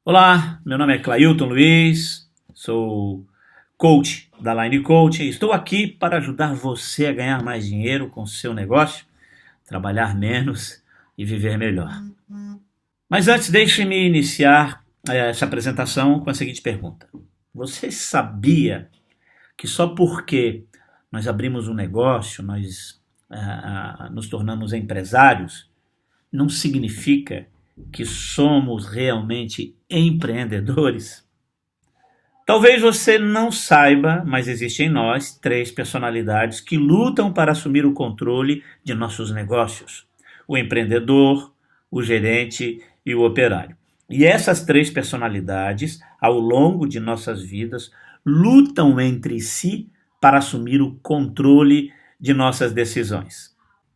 Olá, meu nome é Clailton Luiz, sou coach da Line Coaching. Estou aqui para ajudar você a ganhar mais dinheiro com o seu negócio, trabalhar menos e viver melhor. Mas antes, deixe-me iniciar essa apresentação com a seguinte pergunta. Você sabia que só porque nós abrimos um negócio, nós nos tornamos empresários, não significa que somos realmente empreendedores? Talvez você não saiba, mas existem em nós três personalidades que lutam para assumir o controle de nossos negócios: o empreendedor, o gerente e o operário. E essas três personalidades, ao longo de nossas vidas, lutam entre si para assumir o controle de nossas decisões.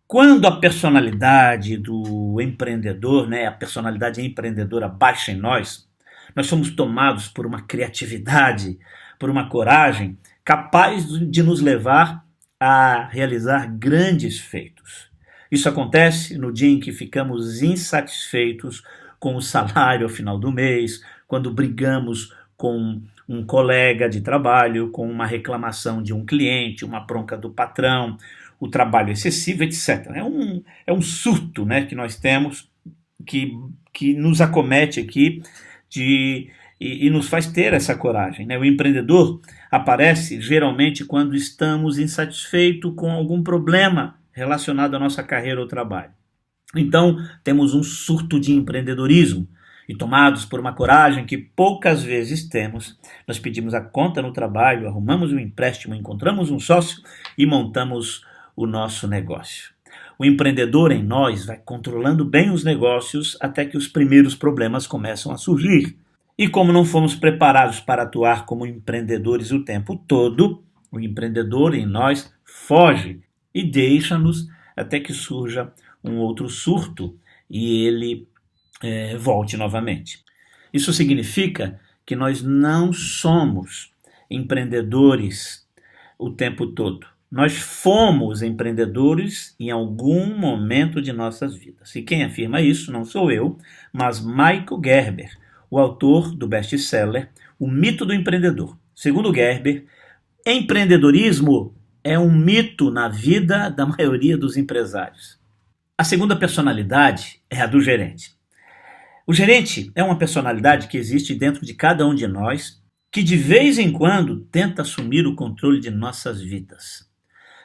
Quando a personalidade do empreendedor, a personalidade empreendedora baixa em nós somos tomados por uma criatividade, por uma coragem capaz de nos levar a realizar grandes feitos. Isso acontece no dia em que ficamos insatisfeitos com o salário ao final do mês, quando brigamos com um colega de trabalho, com uma reclamação de um cliente, uma bronca do patrão, o trabalho excessivo, etc. É um surto, que nós temos, que nos acomete aqui e nos faz ter essa coragem. O empreendedor aparece geralmente quando estamos insatisfeitos com algum problema relacionado à nossa carreira ou trabalho. Então, temos um surto de empreendedorismo. E tomados por uma coragem que poucas vezes temos, nós pedimos a conta no trabalho, arrumamos um empréstimo, encontramos um sócio e montamos o nosso negócio. O empreendedor em nós vai controlando bem os negócios até que os primeiros problemas começam a surgir. E como não fomos preparados para atuar como empreendedores o tempo todo, o empreendedor em nós foge e deixa-nos até que surja um outro surto e ele volte novamente. Isso significa que nós não somos empreendedores o tempo todo. Nós fomos empreendedores em algum momento de nossas vidas. E quem afirma isso não sou eu, mas Michael Gerber, o autor do best-seller O Mito do Empreendedor. Segundo Gerber, empreendedorismo é um mito na vida da maioria dos empresários. A segunda personalidade é a do gerente. O gerente é uma personalidade que existe dentro de cada um de nós, que de vez em quando tenta assumir o controle de nossas vidas.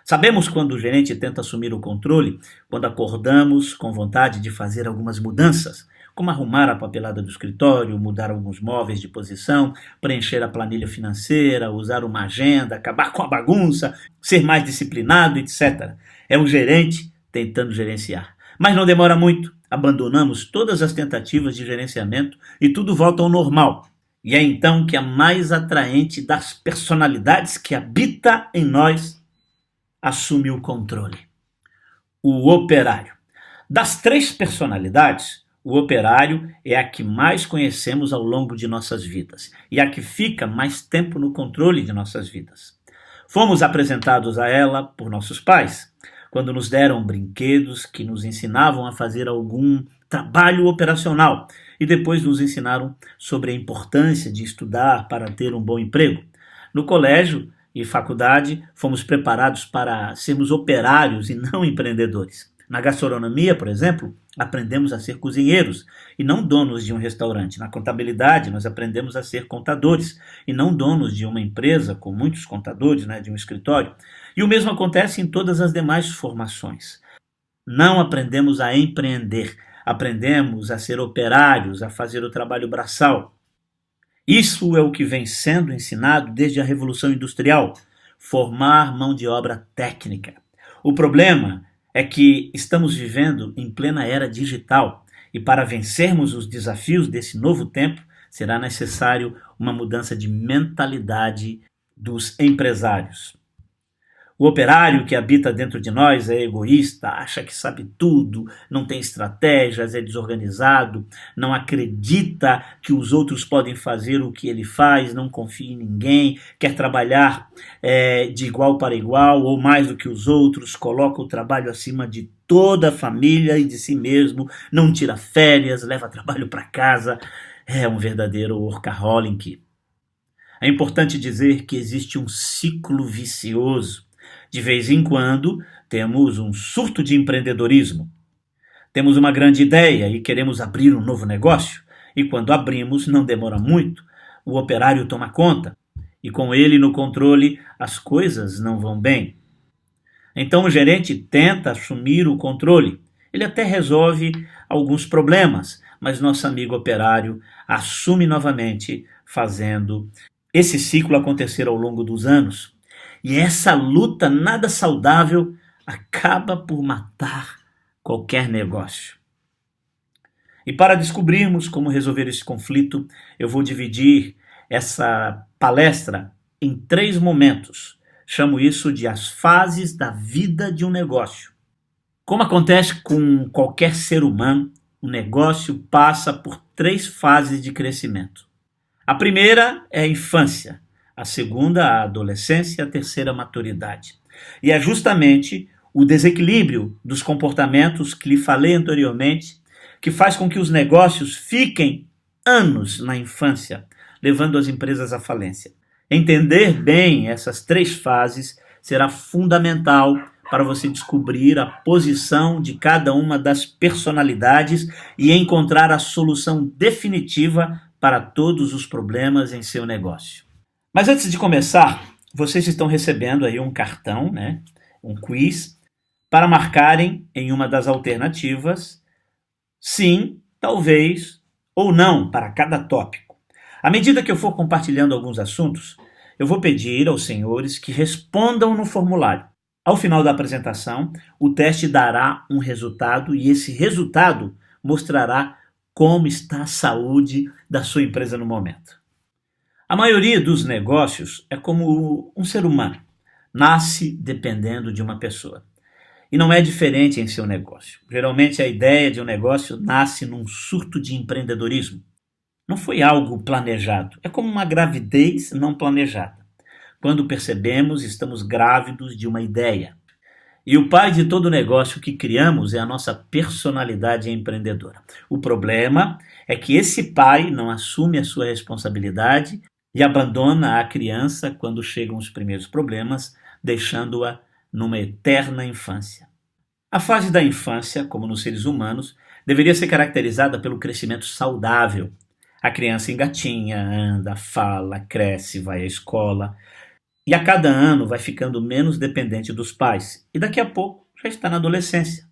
Sabemos quando o gerente tenta assumir o controle, quando acordamos com vontade de fazer algumas mudanças, como arrumar a papelada do escritório, mudar alguns móveis de posição, preencher a planilha financeira, usar uma agenda, acabar com a bagunça, ser mais disciplinado, etc. É o gerente tentando gerenciar. Mas não demora muito, abandonamos todas as tentativas de gerenciamento e tudo volta ao normal. E é então que a mais atraente das personalidades que habita em nós assume o controle: o operário. Das três personalidades, o operário é a que mais conhecemos ao longo de nossas vidas e a que fica mais tempo no controle de nossas vidas. Fomos apresentados a ela por nossos pais, quando nos deram brinquedos que nos ensinavam a fazer algum trabalho operacional e depois nos ensinaram sobre a importância de estudar para ter um bom emprego. No colégio e faculdade, fomos preparados para sermos operários e não empreendedores. Na gastronomia, por exemplo, aprendemos a ser cozinheiros e não donos de um restaurante. Na contabilidade, nós aprendemos a ser contadores e não donos de uma empresa com muitos contadores, de um escritório. E o mesmo acontece em todas as demais formações. Não aprendemos a empreender, aprendemos a ser operários, a fazer o trabalho braçal. Isso é o que vem sendo ensinado desde a Revolução Industrial: formar mão de obra técnica. O problema é que estamos vivendo em plena era digital e para vencermos os desafios desse novo tempo, será necessário uma mudança de mentalidade dos empresários. O operário que habita dentro de nós é egoísta, acha que sabe tudo, não tem estratégias, é desorganizado, não acredita que os outros podem fazer o que ele faz, não confia em ninguém, quer trabalhar de igual para igual ou mais do que os outros, coloca o trabalho acima de toda a família e de si mesmo, não tira férias, leva trabalho para casa. é um verdadeiro workaholic. É importante dizer que existe um ciclo vicioso. De vez em quando, temos um surto de empreendedorismo. Temos uma grande ideia e queremos abrir um novo negócio. E quando abrimos, não demora muito, o operário toma conta. E com ele no controle, as coisas não vão bem. Então o gerente tenta assumir o controle. Ele até resolve alguns problemas, mas nosso amigo operário assume novamente, fazendo esse ciclo acontecer ao longo dos anos. E essa luta nada saudável acaba por matar qualquer negócio. E para descobrirmos como resolver esse conflito, eu vou dividir essa palestra em 3 momentos. Chamo isso de as fases da vida de um negócio. Como acontece com qualquer ser humano, o negócio passa por 3 fases de crescimento. A primeira é a infância, a segunda a adolescência e a terceira a maturidade. E é justamente o desequilíbrio dos comportamentos que lhe falei anteriormente que faz com que os negócios fiquem anos na infância, levando as empresas à falência. Entender bem essas 3 fases será fundamental para você descobrir a posição de cada uma das personalidades e encontrar a solução definitiva para todos os problemas em seu negócio. Mas antes de começar, vocês estão recebendo aí um cartão, né? Um quiz, para marcarem em uma das alternativas sim, talvez ou não para cada tópico. À medida que eu for compartilhando alguns assuntos, eu vou pedir aos senhores que respondam no formulário. Ao final da apresentação, o teste dará um resultado e esse resultado mostrará como está a saúde da sua empresa no momento. A maioria dos negócios é como um ser humano, nasce dependendo de uma pessoa. E não é diferente em seu negócio. Geralmente a ideia de um negócio nasce num surto de empreendedorismo. Não foi algo planejado, é como uma gravidez não planejada. Quando percebemos, estamos grávidos de uma ideia. E o pai de todo negócio que criamos é a nossa personalidade empreendedora. O problema é que esse pai não assume a sua responsabilidade e abandona a criança quando chegam os primeiros problemas, deixando-a numa eterna infância. A fase da infância, como nos seres humanos, deveria ser caracterizada pelo crescimento saudável. A criança engatinha, anda, fala, cresce, vai à escola. E a cada ano vai ficando menos dependente dos pais. E daqui a pouco já está na adolescência.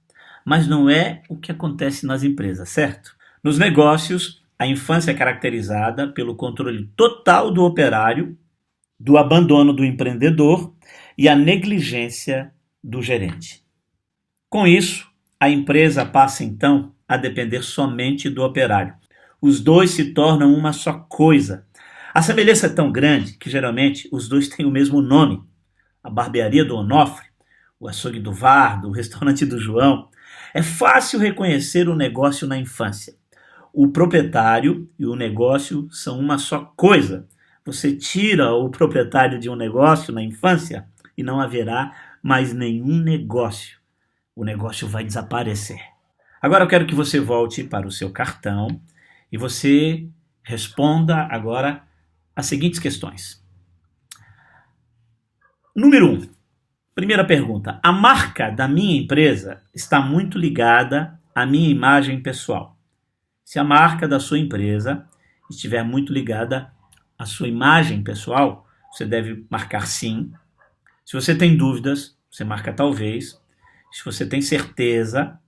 Mas não é o que acontece nas empresas, certo? Nos negócios, a infância é caracterizada pelo controle total do operário, do abandono do empreendedor e a negligência do gerente. Com isso, a empresa passa então a depender somente do operário. Os dois se tornam uma só coisa. A semelhança é tão grande que geralmente os dois têm o mesmo nome. A barbearia do Onofre, o açougue do Vardo, o restaurante do João. É fácil reconhecer o negócio na infância. O proprietário e o negócio são uma só coisa. Você tira o proprietário de um negócio na infância e não haverá mais nenhum negócio. O negócio vai desaparecer. Agora eu quero que você volte para o seu cartão e você responda agora as seguintes questões. Número 1. Primeira pergunta. A marca da minha empresa está muito ligada à minha imagem pessoal. Se a marca da sua empresa estiver muito ligada à sua imagem pessoal, você deve marcar sim. Se você tem dúvidas, você marca talvez. Se você tem certeza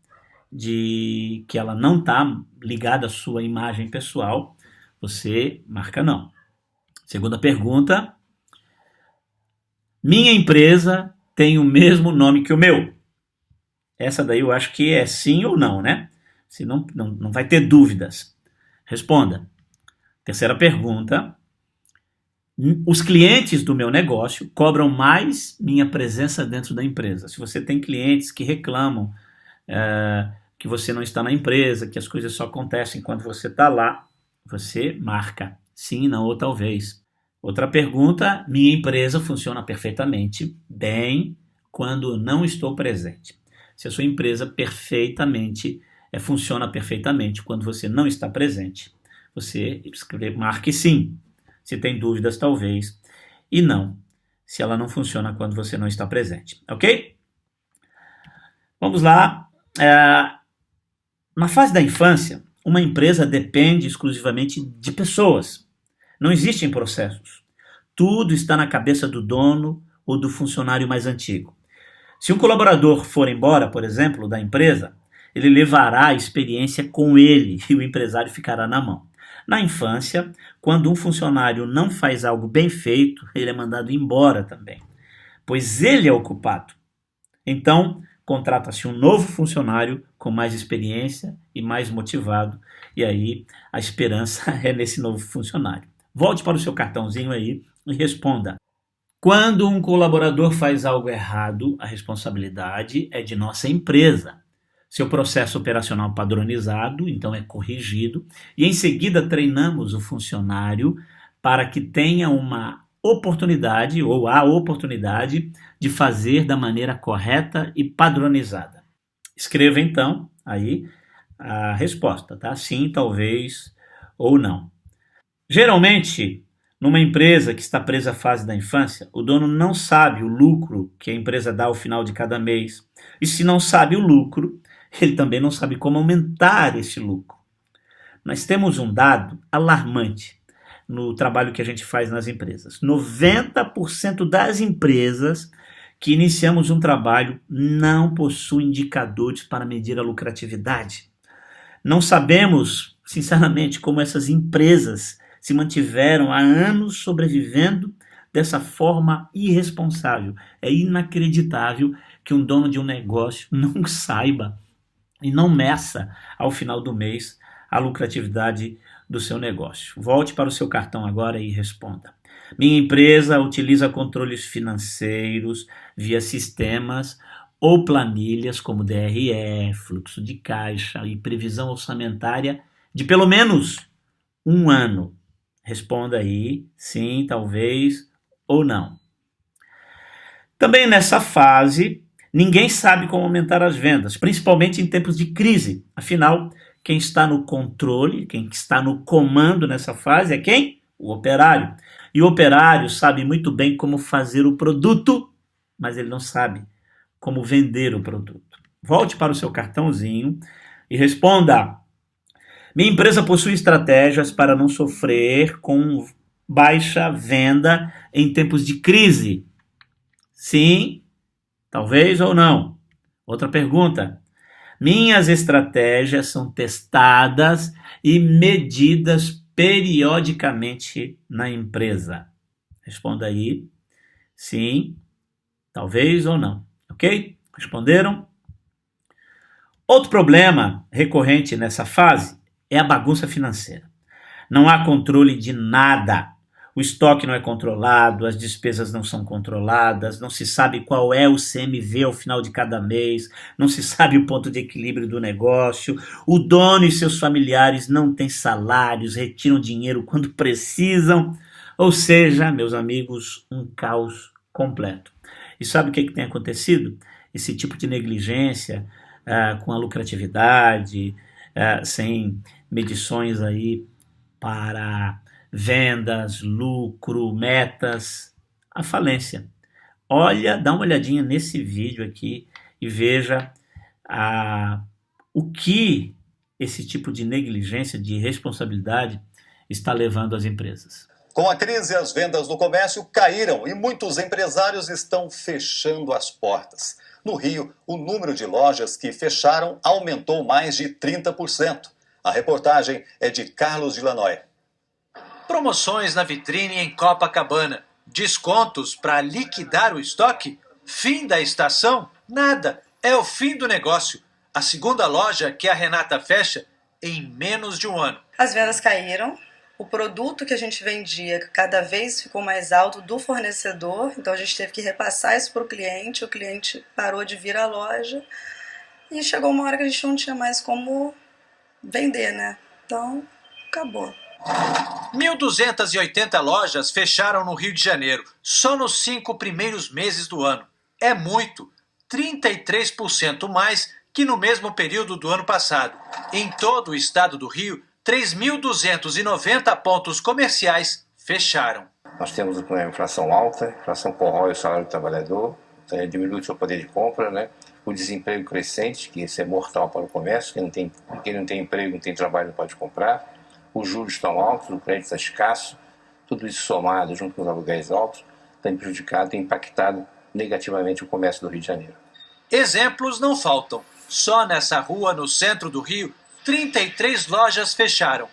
de que ela não está ligada à sua imagem pessoal, você marca não. Segunda pergunta. Minha empresa tem o mesmo nome que o meu? Essa daí eu acho que é sim ou não, né? Senão não vai ter dúvidas. Responda. Terceira pergunta. Os clientes do meu negócio cobram mais minha presença dentro da empresa. Se você tem clientes que reclamam que você não está na empresa, que as coisas só acontecem quando você está lá, você marca sim, não ou talvez. Outra pergunta, minha empresa funciona perfeitamente bem quando não estou presente. Se a sua empresa funciona perfeitamente quando você não está presente, você marque sim. Se tem dúvidas, talvez, e não, se ela não funciona quando você não está presente, ok? Vamos lá. Na fase da infância, uma empresa depende exclusivamente de pessoas. Não existem processos. Tudo está na cabeça do dono ou do funcionário mais antigo. Se um colaborador for embora, por exemplo, da empresa, ele levará a experiência com ele e o empresário ficará na mão. Na infância, quando um funcionário não faz algo bem feito, ele é mandado embora também, pois ele é o culpado. Então, contrata-se um novo funcionário com mais experiência e mais motivado, e aí a esperança é nesse novo funcionário. Volte para o seu cartãozinho aí e responda. Quando um colaborador faz algo errado, a responsabilidade é de nossa empresa. Seu processo operacional padronizado, então, é corrigido e em seguida treinamos o funcionário para que tenha uma oportunidade ou a oportunidade de fazer da maneira correta e padronizada. Escreva então aí a resposta, tá? Sim, talvez ou não. Geralmente, numa empresa que está presa à fase da infância, o dono não sabe o lucro que a empresa dá ao final de cada mês. E se não sabe o lucro, ele também não sabe como aumentar esse lucro. Nós temos um dado alarmante no trabalho que a gente faz nas empresas. 90% das empresas que iniciamos um trabalho não possuem indicadores para medir a lucratividade. Não sabemos, sinceramente, como essas empresas se mantiveram há anos sobrevivendo dessa forma irresponsável. É inacreditável que um dono de um negócio não saiba e não meça ao final do mês a lucratividade do seu negócio. Volte para o seu cartão agora e responda. Minha empresa utiliza controles financeiros via sistemas ou planilhas como DRE, fluxo de caixa e previsão orçamentária de pelo menos um ano. Responda aí, sim, talvez ou não. Também nessa fase, ninguém sabe como aumentar as vendas, principalmente em tempos de crise. Afinal, quem está no controle, quem está no comando nessa fase é quem? O operário. E o operário sabe muito bem como fazer o produto, mas ele não sabe como vender o produto. Volte para o seu cartãozinho e responda. Minha empresa possui estratégias para não sofrer com baixa venda em tempos de crise. Sim, talvez ou não. Outra pergunta. Minhas estratégias são testadas e medidas periodicamente na empresa. Responda aí. Sim, talvez ou não. Ok? Responderam? Outro problema recorrente nessa fase é a bagunça financeira. Não há controle de nada. O estoque não é controlado, as despesas não são controladas, não se sabe qual é o CMV ao final de cada mês, não se sabe o ponto de equilíbrio do negócio, o dono e seus familiares não têm salários, retiram dinheiro quando precisam, ou seja, meus amigos, um caos completo. E sabe o que tem acontecido? Esse tipo de negligência com a lucratividade, sem medições aí para vendas, lucro, metas, a falência. Dá uma olhadinha nesse vídeo aqui e veja o que esse tipo de negligência, de responsabilidade está levando as empresas. Com a crise, as vendas no comércio caíram e muitos empresários estão fechando as portas. No Rio, o número de lojas que fecharam aumentou mais de 30%. A reportagem é de Carlos Dilanoy. Promoções na vitrine em Copacabana. Descontos para liquidar o estoque? Fim da estação? Nada. É o fim do negócio. A segunda loja que a Renata fecha em menos de um ano. As vendas caíram. O produto que a gente vendia cada vez ficou mais alto do fornecedor. Então a gente teve que repassar isso para o cliente parou de vir à loja. E chegou uma hora que a gente não tinha mais como vender, né? Então, acabou. 1.280 lojas fecharam no Rio de Janeiro, só nos 5 primeiros meses do ano. É muito, 33% mais que no mesmo período do ano passado. Em todo o estado do Rio, 3.290 pontos comerciais fecharam. Nós temos uma inflação alta, a inflação corrói o salário do trabalhador, diminui o seu poder de compra, né? O desemprego crescente, que isso é mortal para o comércio, quem não tem emprego, não tem trabalho, não pode comprar. Os juros estão altos, o crédito está escasso, tudo isso somado junto com os aluguéis altos, tem prejudicado, tem impactado negativamente o comércio do Rio de Janeiro. Exemplos não faltam. Só nessa rua, no centro do Rio, 33 lojas fecharam.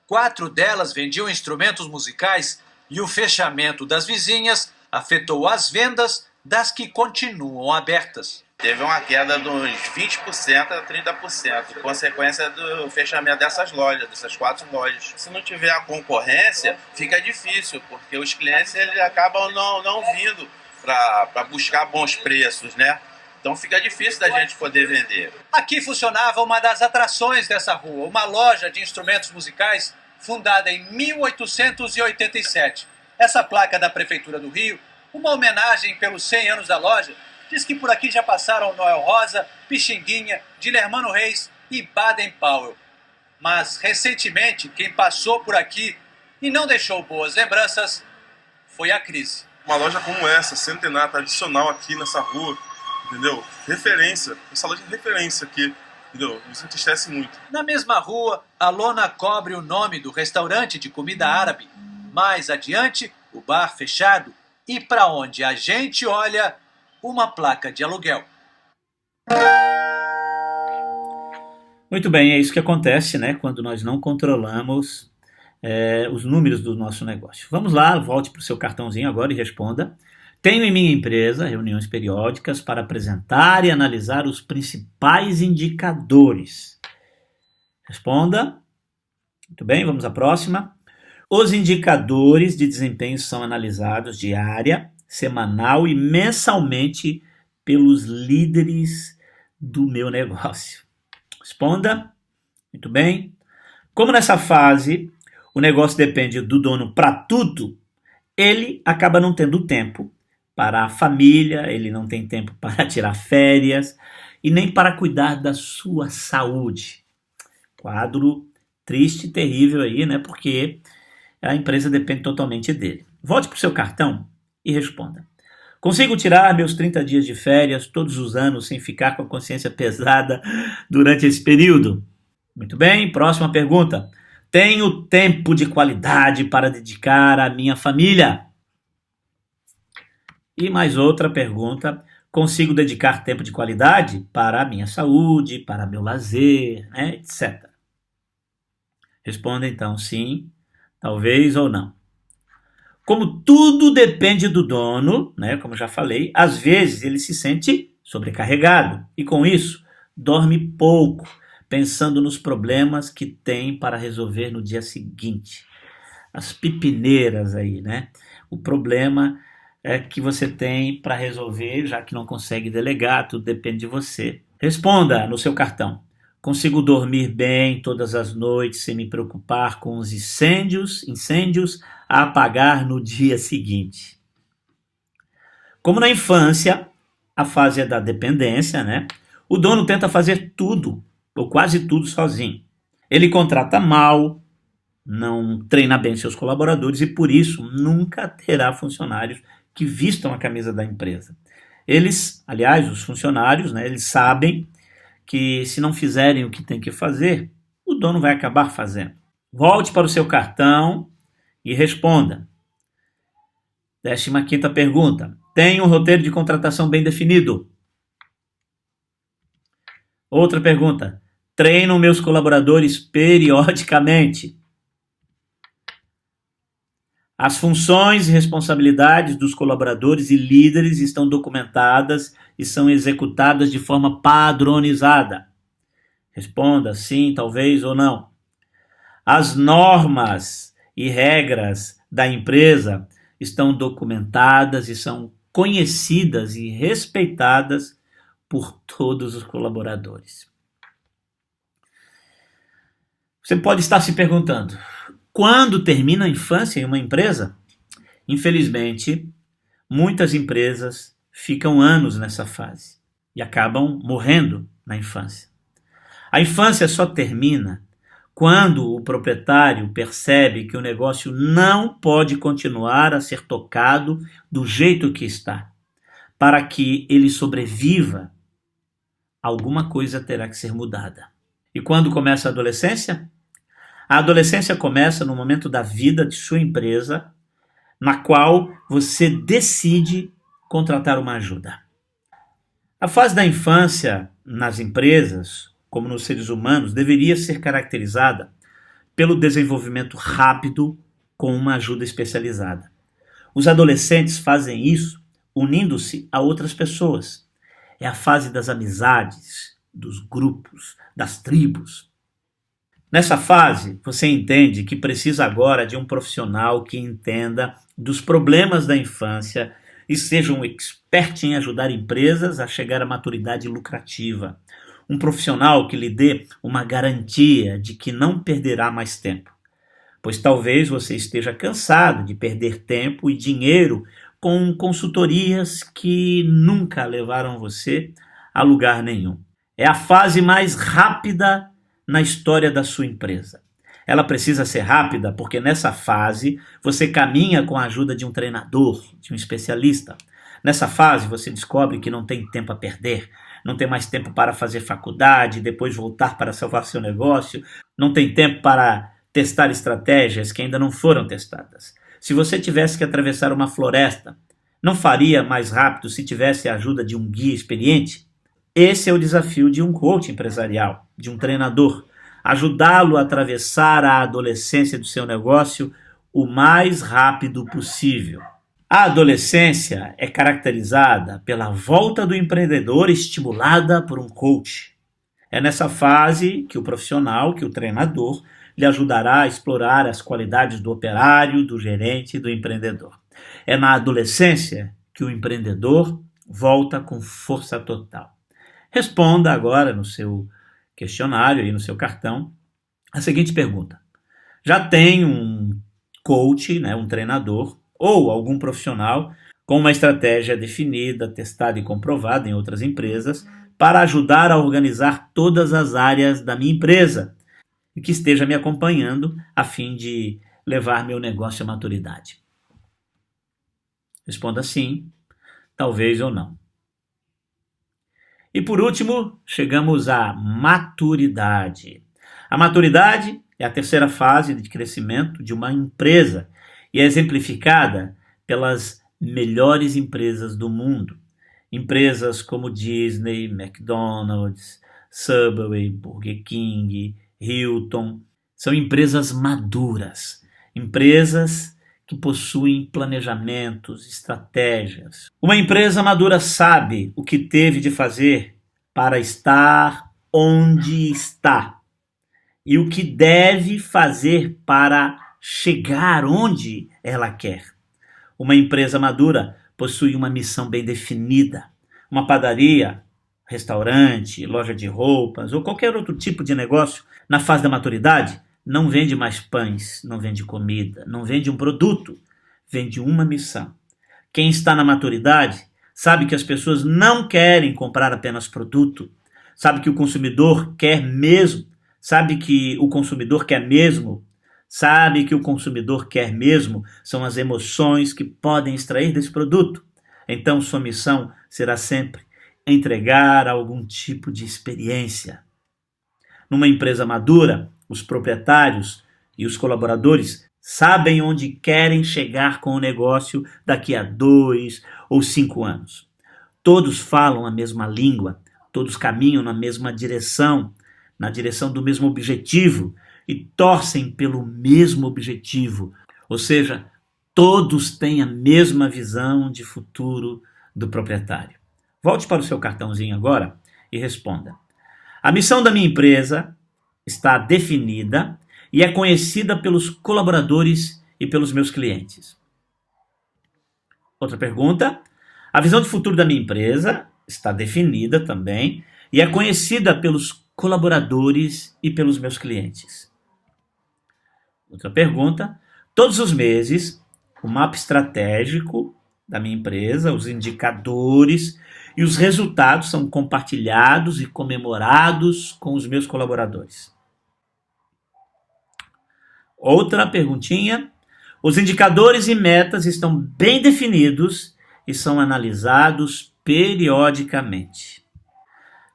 4 delas vendiam instrumentos musicais e o fechamento das vizinhas afetou as vendas das que continuam abertas. Teve uma queda de uns 20% a 30%, consequência do fechamento dessas lojas, dessas 4 lojas. Se não tiver a concorrência, fica difícil, porque os clientes eles acabam não vindo para buscar bons preços, né? Então fica difícil da gente poder vender. Aqui funcionava uma das atrações dessa rua, uma loja de instrumentos musicais fundada em 1887. Essa placa da Prefeitura do Rio, uma homenagem pelos 100 anos da loja, diz que por aqui já passaram Noel Rosa, Pixinguinha, Dilermano Reis e Baden Powell. Mas, recentemente, quem passou por aqui e não deixou boas lembranças foi a crise. Uma loja como essa, centenária, tradicional aqui nessa rua, entendeu? Referência, essa loja é referência aqui, entendeu? Isso entristece muito. Na mesma rua, a lona cobre o nome do restaurante de comida árabe. Mais adiante, o bar fechado e para onde a gente olha, uma placa de aluguel. Muito bem, é isso que acontece, né, quando nós não controlamos os números do nosso negócio. Vamos lá, volte para o seu cartãozinho agora e responda. Tenho em minha empresa reuniões periódicas para apresentar e analisar os principais indicadores. Responda. Muito bem, vamos à próxima. Os indicadores de desempenho são analisados diária, semanal e mensalmente pelos líderes do meu negócio. Responda. Muito bem. Como nessa fase o negócio depende do dono para tudo, ele acaba não tendo tempo para a família, ele não tem tempo para tirar férias e nem para cuidar da sua saúde. Quadro triste e terrível aí, né? Porque a empresa depende totalmente dele. Volte para o seu cartão e responda. Consigo tirar meus 30 dias de férias todos os anos sem ficar com a consciência pesada durante esse período? Muito bem, próxima pergunta. Tenho tempo de qualidade para dedicar à minha família? E mais outra pergunta. Consigo dedicar tempo de qualidade para a minha saúde, para meu lazer, né, etc. Responda então sim, talvez ou não. Como tudo depende do dono, né, como já falei, às vezes ele se sente sobrecarregado e com isso dorme pouco, pensando nos problemas que tem para resolver no dia seguinte. As pepineiras aí, né? O problema que você tem para resolver, já que não consegue delegar, tudo depende de você. Responda no seu cartão. Consigo dormir bem todas as noites sem me preocupar com os incêndios a apagar no dia seguinte. Como na infância, a fase é da dependência, né? O dono tenta fazer tudo, ou quase tudo sozinho. Ele contrata mal, não treina bem seus colaboradores e por isso nunca terá funcionários que vistam a camisa da empresa. Eles, aliás, os funcionários, né, eles sabem que se não fizerem o que tem que fazer, o dono vai acabar fazendo. Volte para o seu cartão e responda. 15ª pergunta. Tem um roteiro de contratação bem definido? Outra pergunta. Treino meus colaboradores periodicamente? As funções e responsabilidades dos colaboradores e líderes estão documentadas e são executadas de forma padronizada. Responda sim, talvez ou não. As normas e regras da empresa estão documentadas e são conhecidas e respeitadas por todos os colaboradores. Você pode estar se perguntando, quando termina a infância em uma empresa? Infelizmente, muitas empresas ficam anos nessa fase e acabam morrendo na infância. A infância só termina quando o proprietário percebe que o negócio não pode continuar a ser tocado do jeito que está. Para que ele sobreviva, alguma coisa terá que ser mudada. E quando começa a adolescência? A adolescência começa no momento da vida de sua empresa, na qual você decide contratar uma ajuda. A fase da infância nas empresas, como nos seres humanos, deveria ser caracterizada pelo desenvolvimento rápido com uma ajuda especializada. Os adolescentes fazem isso unindo-se a outras pessoas. É a fase das amizades, dos grupos, das tribos. Nessa fase, você entende que precisa agora de um profissional que entenda dos problemas da infância e seja um expert em ajudar empresas a chegar à maturidade lucrativa. Um profissional que lhe dê uma garantia de que não perderá mais tempo. Pois talvez você esteja cansado de perder tempo e dinheiro com consultorias que nunca levaram você a lugar nenhum. É a fase mais rápida na história da sua empresa. Ela precisa ser rápida porque nessa fase você caminha com a ajuda de um treinador, de um especialista. Nessa fase você descobre que não tem tempo a perder, não tem mais tempo para fazer faculdade, depois voltar para salvar seu negócio, não tem tempo para testar estratégias que ainda não foram testadas. Se você tivesse que atravessar uma floresta, não faria mais rápido se tivesse a ajuda de um guia experiente? Esse é o desafio de um coach empresarial, de um treinador. Ajudá-lo a atravessar a adolescência do seu negócio o mais rápido possível. A adolescência é caracterizada pela volta do empreendedor estimulada por um coach. É nessa fase que o profissional, que o treinador, lhe ajudará a explorar as qualidades do operário, do gerente e do empreendedor. É na adolescência que o empreendedor volta com força total. Responda agora no seu questionário e no seu cartão a seguinte pergunta. Já tem um coach, um treinador ou algum profissional com uma estratégia definida, testada e comprovada em outras empresas para ajudar a organizar todas as áreas da minha empresa e que esteja me acompanhando a fim de levar meu negócio à maturidade? Responda sim, talvez ou não. E por último, chegamos à maturidade. A maturidade é a terceira fase de crescimento de uma empresa e é exemplificada pelas melhores empresas do mundo. Empresas como Disney, McDonald's, Subway, Burger King, Hilton. São empresas maduras, empresas que possuem planejamentos, estratégias. Uma empresa madura sabe o que teve de fazer para estar onde está e o que deve fazer para chegar onde ela quer. Uma empresa madura possui uma missão bem definida. Uma padaria, restaurante, loja de roupas ou qualquer outro tipo de negócio, na fase da maturidade, não vende mais pães, não vende comida, não vende um produto, vende uma missão. Quem está na maturidade sabe que as pessoas não querem comprar apenas produto, sabe que o consumidor quer mesmo, sabe que o consumidor quer mesmo são as emoções que podem extrair desse produto. Então sua missão será sempre entregar algum tipo de experiência. Numa empresa madura, os proprietários e os colaboradores sabem onde querem chegar com o negócio daqui a 2 ou 5 anos. Todos falam a mesma língua, todos caminham na mesma direção, na direção do mesmo objetivo e torcem pelo mesmo objetivo. Ou seja, todos têm a mesma visão de futuro do proprietário. Volte para o seu cartãozinho agora e responda. A missão da minha empresa está definida e é conhecida pelos colaboradores e pelos meus clientes. Outra pergunta. A visão de futuro da minha empresa está definida também e é conhecida pelos colaboradores e pelos meus clientes. Outra pergunta. Todos os meses, o mapa estratégico da minha empresa, os indicadores e os resultados são compartilhados e comemorados com os meus colaboradores. Outra perguntinha. Os indicadores e metas estão bem definidos e são analisados periodicamente.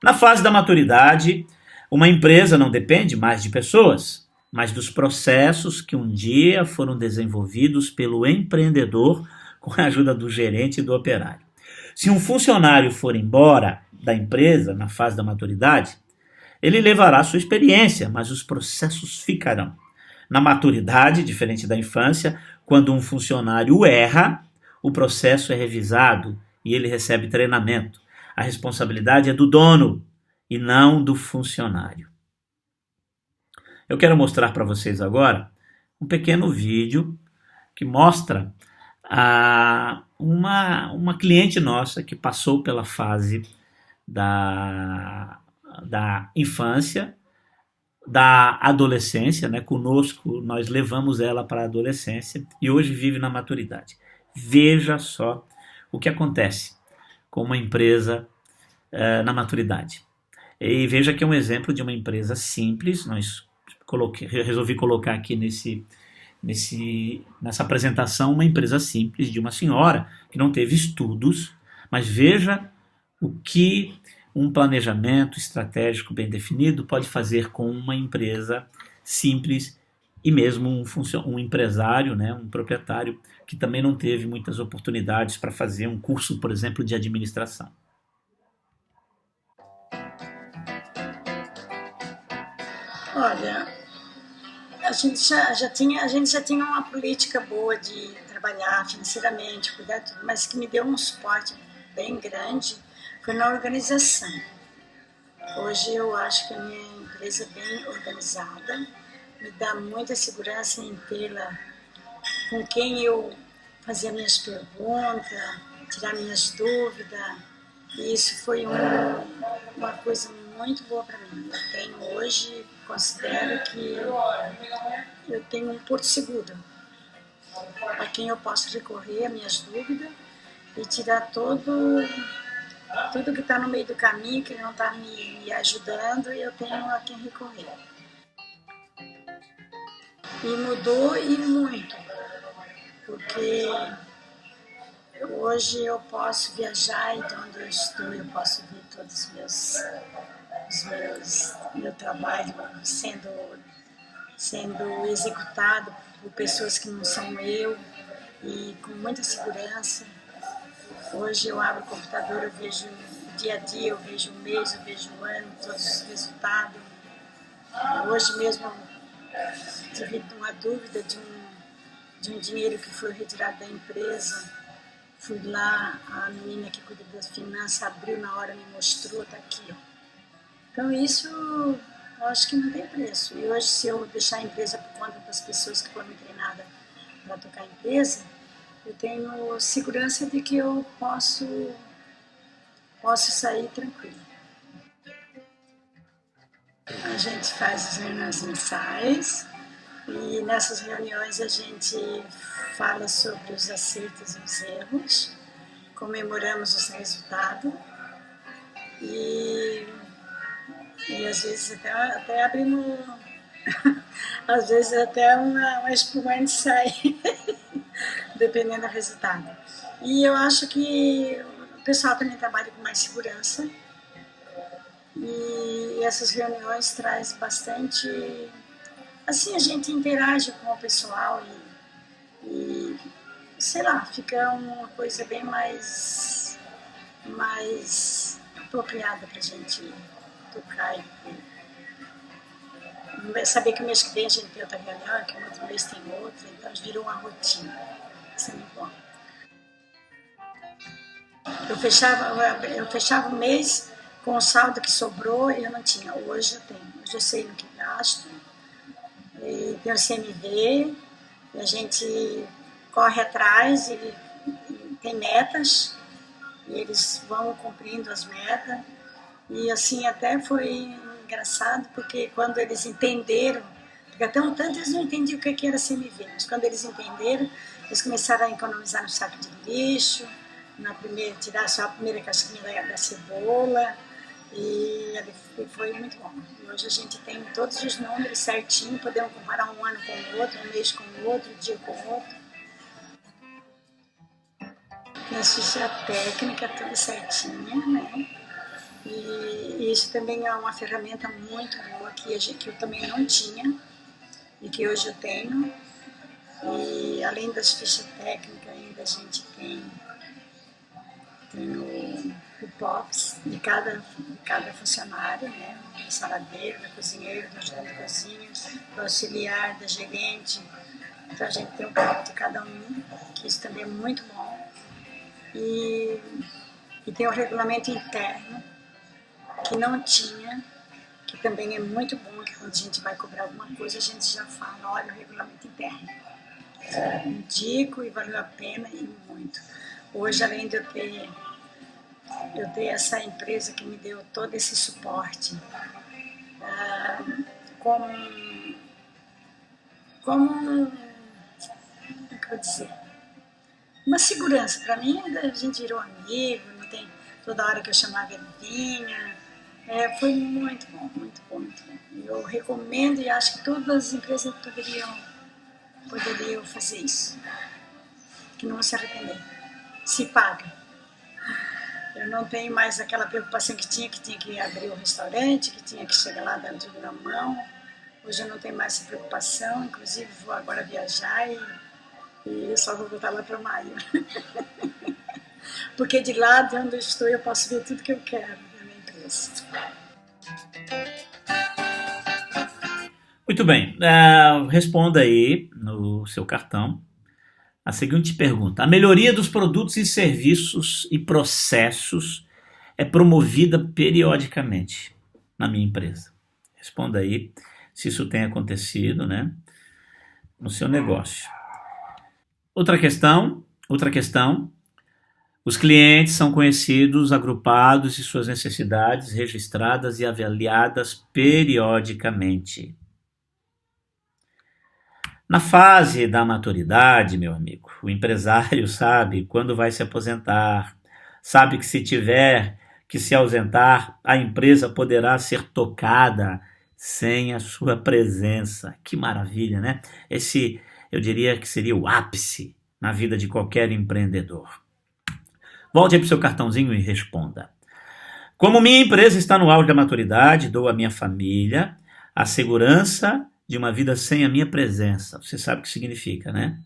Na fase da maturidade, uma empresa não depende mais de pessoas, mas dos processos que um dia foram desenvolvidos pelo empreendedor com a ajuda do gerente e do operário. Se um funcionário for embora da empresa na fase da maturidade, ele levará sua experiência, mas os processos ficarão. Na maturidade, diferente da infância, quando um funcionário erra, o processo é revisado e ele recebe treinamento. A responsabilidade é do dono e não do funcionário. Eu quero mostrar para vocês agora um pequeno vídeo que mostra uma cliente nossa que passou pela fase da infância, da adolescência, né? Conosco nós levamos ela para a adolescência e hoje vive na maturidade. Veja só o que acontece com uma empresa na maturidade. E veja que é um exemplo de uma empresa simples. Resolvi colocar aqui nessa apresentação uma empresa simples de uma senhora que não teve estudos, mas veja o que um planejamento estratégico bem definido pode fazer com uma empresa simples e mesmo um empresário, né, um proprietário que também não teve muitas oportunidades para fazer um curso, por exemplo, de administração. Olha, a gente já tinha uma política boa de trabalhar financeiramente, cuidar de tudo, mas que me deu um suporte bem grande foi na organização. Hoje eu acho que a minha empresa é bem organizada, me dá muita segurança em tê-la com quem eu fazer minhas perguntas, tirar minhas dúvidas, e isso foi uma coisa muito boa para mim. Eu tenho hoje, considero que eu tenho um porto seguro a quem eu posso recorrer as minhas dúvidas e tirar tudo que está no meio do caminho, que não está me ajudando, e eu tenho a quem recorrer. E mudou e muito, porque hoje eu posso viajar e de onde eu estou eu posso ver todos meu trabalho sendo executado por pessoas que não são eu e com muita segurança. Hoje eu abro o computador, eu vejo o dia a dia, eu vejo o mês, eu vejo o ano, todos os resultados. Hoje mesmo tive uma dúvida de um dinheiro que foi retirado da empresa. Fui lá, a menina que cuida das finanças abriu na hora, me mostrou, está aqui. Ó. Então isso eu acho que não tem preço. E hoje, se eu deixar a empresa por conta das pessoas que foram treinadas para tocar a empresa, eu tenho segurança de que eu posso sair tranquilo. A gente faz as reuniões mensais e nessas reuniões a gente fala sobre os acertos e os erros, comemoramos os resultados e às vezes até abrimos, às vezes até uma espumante sai, dependendo do resultado. E eu acho que o pessoal também trabalha com mais segurança e essas reuniões trazem bastante, assim a gente interage com o pessoal e sei lá, fica uma coisa bem mais apropriada pra gente tocar e saber que o mês que vem a gente tem outra reunião, que o outro mês tem outra, então virou uma rotina. Isso é muito bom. Eu fechava o mês com o saldo que sobrou e eu não tinha. Hoje eu tenho. Hoje eu sei no que gasto. E tem o CMV, e a gente corre atrás e tem metas, e eles vão cumprindo as metas. E assim até foi engraçado, porque quando eles entenderam, porque até um tanto eles não entendiam o que era CMV, mas quando eles entenderam, eles começaram a economizar no saco de lixo, tirar só a primeira casquinha da cebola, E foi muito bom. E hoje a gente tem todos os números certinho, podemos comparar um ano com o outro, um mês com o outro, um dia com o outro. Tem a ficha técnica tudo certinha, né? E isso também é uma ferramenta muito boa que eu também não tinha e que hoje eu tenho. E além das fichas técnicas, ainda a gente tem o POPs de cada funcionário, né? Do saladeiro, do cozinheiro, do ajudante de cozinha, do auxiliar, da gerente. Então a gente tem o POP de cada um, que isso também é muito bom. E tem o regulamento interno, que não tinha, que também é muito bom, que quando a gente vai cobrar alguma coisa, a gente já fala, olha o regulamento interno. Indico e valeu a pena e muito. Hoje, além de eu ter essa empresa que me deu todo esse suporte, como como é que eu vou dizer? Uma segurança. Para mim, a gente virou amigo, não tem toda hora que eu chamava ele vinha. Foi muito bom, muito bom, muito bom. Eu recomendo e acho que todas as empresas poderiam fazer isso. Que não vão se arrepender. Se paga. Eu não tenho mais aquela preocupação que tinha que abrir o restaurante, que tinha que chegar lá dando tudo na mão. Hoje eu não tenho mais essa preocupação, inclusive vou agora viajar e eu só vou voltar lá para maio. Porque de lá de onde eu estou eu posso ver tudo que eu quero na minha empresa. Muito bem, responda aí no seu cartão a seguinte pergunta: a melhoria dos produtos e serviços e processos é promovida periodicamente na minha empresa? Responda aí se isso tem acontecido, né, no seu negócio. Outra questão, os clientes são conhecidos, agrupados e suas necessidades registradas e avaliadas periodicamente. Na fase da maturidade, meu amigo, o empresário sabe quando vai se aposentar, sabe que se tiver que se ausentar, a empresa poderá ser tocada sem a sua presença. Que maravilha, né? Esse, eu diria que seria o ápice na vida de qualquer empreendedor. Volte aí para o seu cartãozinho e responda. Como minha empresa está no auge da maturidade, dou à minha família a segurança de uma vida sem a minha presença. Você sabe o que significa, né?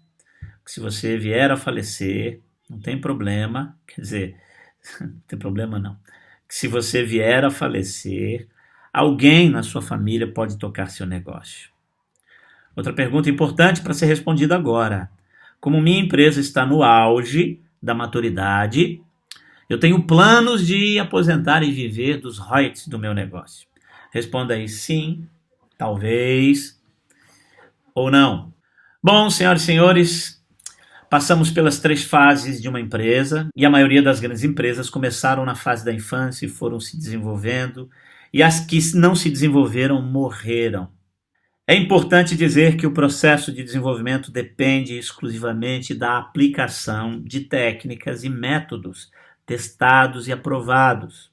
Que se você vier a falecer, não tem problema, quer dizer, não tem problema não. Que se você vier a falecer, alguém na sua família pode tocar seu negócio. Outra pergunta importante para ser respondida agora. Como minha empresa está no auge da maturidade, eu tenho planos de aposentar e viver dos royalties do meu negócio. Responda aí sim, talvez ou não. Bom, senhoras e senhores, passamos pelas 3 fases de uma empresa e a maioria das grandes empresas começaram na fase da infância e foram se desenvolvendo, e as que não se desenvolveram morreram. É importante dizer que o processo de desenvolvimento depende exclusivamente da aplicação de técnicas e métodos testados e aprovados.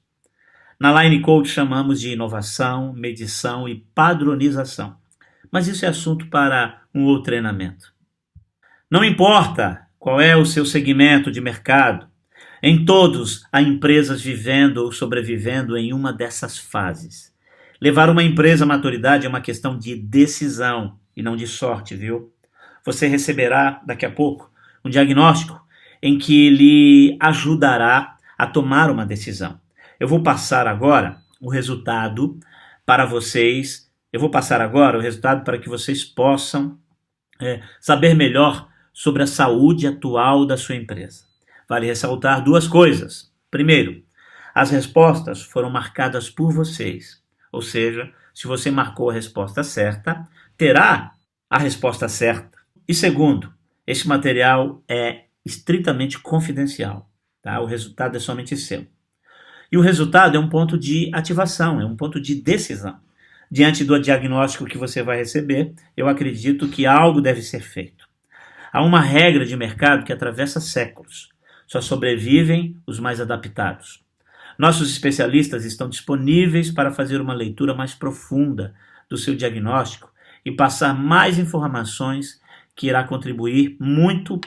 Na Line Coach chamamos de inovação, medição e padronização. Mas isso é assunto para um outro treinamento. Não importa qual é o seu segmento de mercado, em todos há empresas vivendo ou sobrevivendo em uma dessas fases. Levar uma empresa à maturidade é uma questão de decisão e não de sorte, viu? Você receberá daqui a pouco um diagnóstico em que lhe ajudará a tomar uma decisão. Eu vou passar agora o resultado para vocês. Eu vou passar agora o resultado para que vocês possam saber melhor sobre a saúde atual da sua empresa. Vale ressaltar 2 coisas. Primeiro, as respostas foram marcadas por vocês. Ou seja, se você marcou a resposta certa, terá a resposta certa. E segundo, este material é estritamente confidencial. Tá? O resultado é somente seu. E o resultado é um ponto de ativação, é um ponto de decisão. Diante do diagnóstico que você vai receber, eu acredito que algo deve ser feito. Há uma regra de mercado que atravessa séculos. Só sobrevivem os mais adaptados. Nossos especialistas estão disponíveis para fazer uma leitura mais profunda do seu diagnóstico e passar mais informações que irá contribuir muito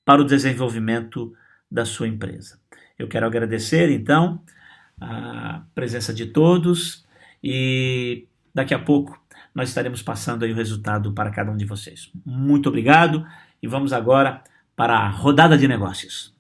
para o desenvolvimento da sua empresa. Eu quero agradecer, então, a presença de todos e daqui a pouco nós estaremos passando aí o resultado para cada um de vocês. Muito obrigado e vamos agora para a rodada de negócios.